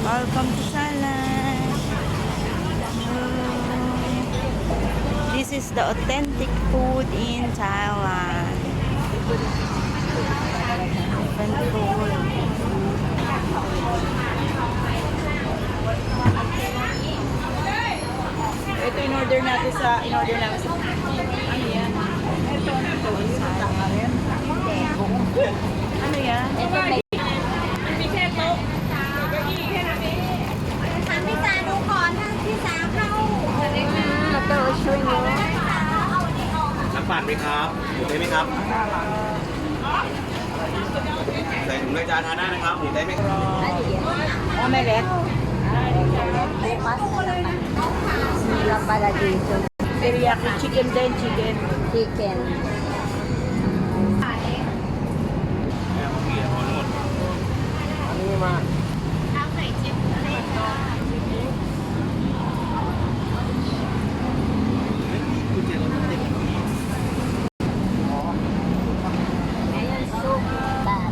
Welcome to Thailand. This is the authentic food in Thailand. Different food. Ito in-order natin sa ano yan? Ito ano yan? Ito mayเตอร์ช่วยเนาะ น้ำปั่นไหมครับหมูได้ไหมครับ ใส่ถุงเลยจานทานได้นะครับหมูได้ไหมครับ Oh, may red. bukas na naman. Sila pala dito. Teriyaki chicken din, chicken. Chicken. Ngayon, soup. Bad.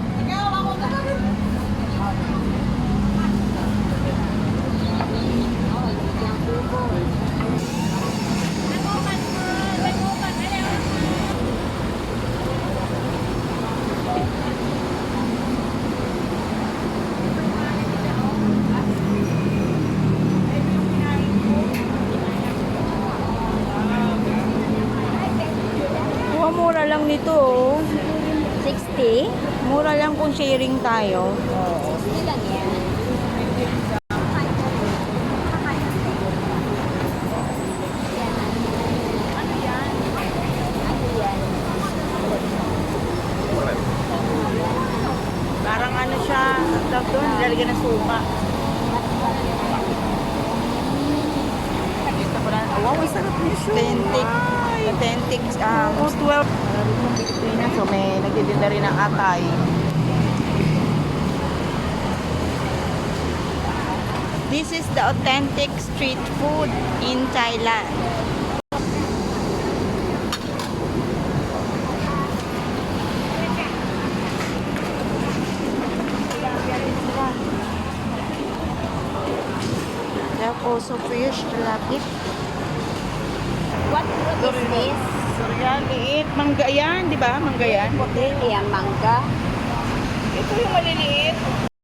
Oh, yung tubo. Kuha mura lang nito, oh. 60? Mura lang kung sharing tayo. 60 lang yan. Ano yan? Parang ano siya, tawag doon, lalagyan ng suka. Wow, sarap niya siya. Authentic, 12. Pilipinas, so may nagtitinda rin ng atay. This is the authentic street food in Thailand. There are also fish, tilapia. What fruit is this? Durian, liit. Mangga yan, di ba? Mangga yan. Puti, yan, mangga. Ito yung maliliit.